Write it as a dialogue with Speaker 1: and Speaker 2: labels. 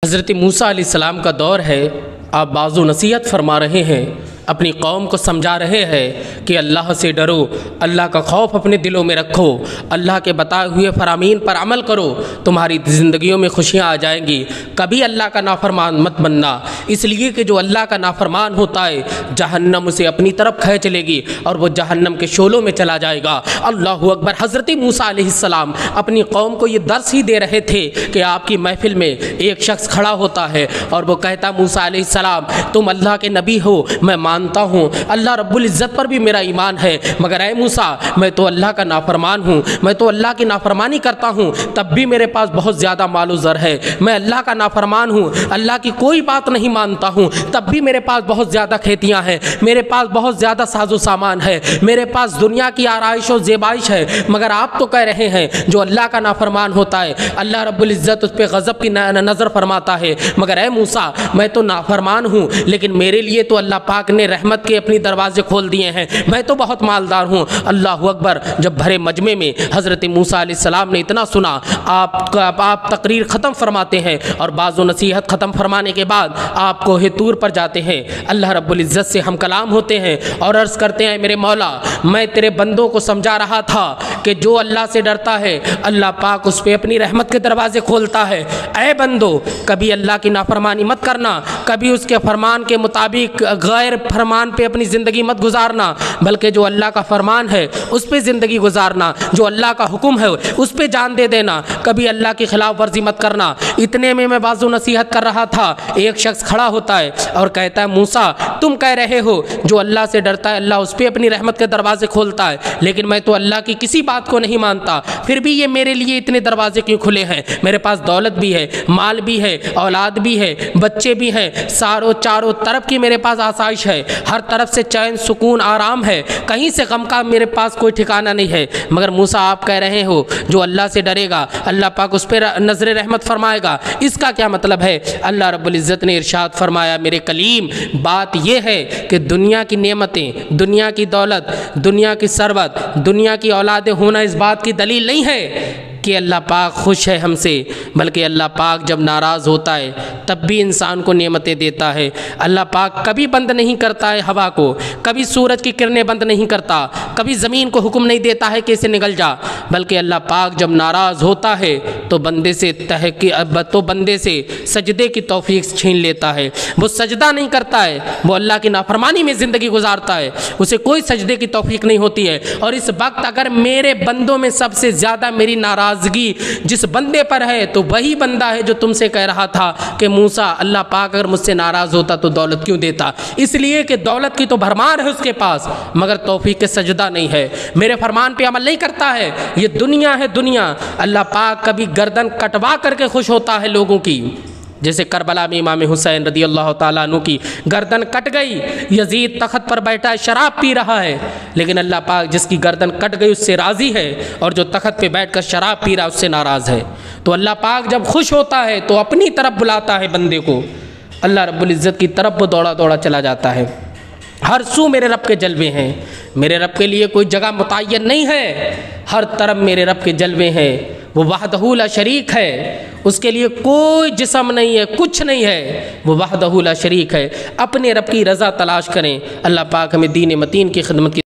Speaker 1: حضرت موسیٰ علیہ السلام کا دور ہے، آپ بعض و نصیحت فرما رہے ہیں، اپنی قوم کو سمجھا رہے ہیں کہ اللہ سے ڈرو، اللہ کا خوف اپنے دلوں میں رکھو، اللہ کے بتائے ہوئے فرامین پر عمل کرو، تمہاری زندگیوں میں خوشیاں آ جائیں گی۔ کبھی اللہ کا نافرمان مت بننا، اس لیے کہ جو اللہ کا نافرمان ہوتا ہے جہنم اسے اپنی طرف کھینچ لے گی اور وہ جہنم کے شعلوں میں چلا جائے گا۔ اللہ اکبر۔ حضرت موسیٰ علیہ السلام اپنی قوم کو یہ درس ہی دے رہے تھے کہ آپ کی محفل میں ایک شخص کھڑا ہوتا ہے اور وہ کہتا موسیٰ علیہ السلام تم اللہ کے نبی ہو، میں مانتا ہوں اللہ رب العزت پر بھی میرا ایمان ہے، مگر اے موسیٰ میں تو اللہ کا نافرمان ہوں، میں تو اللہ کی نافرمانی کرتا ہوں، تب بھی میرے پاس بہت زیادہ مال و زر ہے، میں اللہ کا نافرمان ہوں، اللہ کی کوئی بات نہیں مانتا ہوں، تب بھی میرے پاس بہت زیادہ کھیتیاں ہیں، میرے پاس بہت زیادہ ساز و سامان ہے، میرے پاس دنیا کی آرائش و زیبائش ہے، مگر آپ تو کہہ رہے ہیں جو اللہ کا نافرمان ہوتا ہے اللہ رب العزت اس پہ غضب کی نظر فرماتا ہے، مگر اے موسیٰ میں تو نافرمان ہوں لیکن میرے لیے تو اللہ پاک نے رحمت کے اپنی دروازے کھول دیے ہیں، میں تو بہت مالدار ہوں۔ اللہ اکبر۔ جب بھرے مجمع میں حضرت موسیٰ علیہ السلام نے اتنا سنا، آپ تقریر ختم فرماتے ہیں اور بعض و نصیحت ختم فرمانے کے بعد آپ کوہ طور پر جاتے ہیں، اللہ رب العزت سے ہم کلام ہوتے ہیں اور عرض کرتے ہیں میرے مولا میں تیرے بندوں کو سمجھا رہا تھا کہ جو اللہ سے ڈرتا ہے اللہ پاک اس پہ اپنی رحمت کے دروازے کھولتا ہے۔ اے بندو کبھی اللہ کی نافرمانی مت کرنا، کبھی اس کے فرمان کے مطابق غیر فرمان پہ اپنی زندگی مت گزارنا، بلکہ جو اللہ کا فرمان ہے اس پہ زندگی گزارنا، جو اللہ کا حکم ہے اس پہ جان دے دینا، کبھی اللہ کی خلاف ورزی مت کرنا۔ اتنے میں بعض و نصیحت کر رہا تھا، ایک شخص کھڑا ہوتا ہے اور کہتا ہے موسیٰ تم کہہ رہے ہو جو اللہ سے ڈرتا ہے اللہ اس پہ اپنی رحمت کے دروازے کھولتا ہے، لیکن میں تو اللہ کی کسی بات کو نہیں مانتا، پھر بھی یہ میرے لیے اتنے دروازے کیوں کھلے ہیں؟ میرے پاس دولت بھی ہے، مال بھی ہے، اولاد بھی ہے، بچے بھی ہیں، چاروں طرف کی میرے پاس آسائش ہے، ہر طرف سے چین سکون آرام ہے، کہیں سے غم کا میرے پاس کوئی ٹھکانہ نہیں ہے، مگر موسیٰ آپ کہہ رہے ہو جو اللہ سے ڈرے گا اللہ پاک اس پہ نظر رحمت فرمائے گا، اس کا کیا مطلب ہے؟ اللہ رب العزت نے ارشاد فرمایا میرے کلیم بات یہ ہے کہ دنیا کی نعمتیں، دنیا کی دولت، دنیا کی ثروت، دنیا کی اولادیں ہونا اس بات کی دلیل نہیں ہے کہ اللہ پاک خوش ہے ہم سے، بلکہ اللہ پاک جب ناراض ہوتا ہے تب بھی انسان کو نعمتیں دیتا ہے۔ اللہ پاک کبھی بند نہیں کرتا ہے ہوا کو، کبھی سورج کی کرنیں بند نہیں کرتا، کبھی زمین کو حکم نہیں دیتا ہے کہ اسے نگل جا، بلکہ اللہ پاک جب ناراض ہوتا ہے تو بندے سے سجدے کی توفیق چھین لیتا ہے، وہ سجدہ نہیں کرتا ہے، وہ اللہ کی نافرمانی میں زندگی گزارتا ہے، اسے کوئی سجدے کی توفیق نہیں ہوتی ہے۔ اور اس وقت اگر میرے بندوں میں سب سے زیادہ میری ناراضگی جس بندے پر ہے تو وہی بندہ ہے جو تم سے کہہ رہا تھا کہ موسیٰ اللہ پاک اگر مجھ سے ناراض ہوتا تو دولت کیوں دیتا؟ اس لیے کہ دولت کی تو بھرمار ہے اس کے پاس، مگر توفیق سجدہ نہیں ہے، میرے فرمان پہ عمل نہیں کرتا ہے۔ یہ دنیا ہے دنیا، اللہ پاک کبھی گردن کٹوا کر کے خوش ہوتا ہے لوگوں کی، جیسے کربلا میں امام حسین رضی اللہ تعالیٰ عنہ کی گردن کٹ گئی، یزید تخت پر بیٹھا ہے شراب پی رہا ہے، لیکن اللہ پاک جس کی گردن کٹ گئی اس سے راضی ہے، اور جو تخت پہ بیٹھ کر شراب پی رہا ہے اس سے ناراض ہے۔ تو اللہ پاک جب خوش ہوتا ہے تو اپنی طرف بلاتا ہے بندے کو، اللہ رب العزت کی طرف وہ دوڑا دوڑا چلا جاتا ہے۔ ہر سو میرے رب کے جلوے ہیں، میرے رب کے لیے کوئی جگہ متعین نہیں ہے، ہر طرف میرے رب کے جلوے ہیں، وہ وحدہ لا شریک ہے، اس کے لیے کوئی جسم نہیں ہے، کچھ نہیں ہے، وہ وحدہ لا شریک ہے۔ اپنے رب کی رضا تلاش کریں، اللہ پاک ہمیں دین متین کی خدمت کی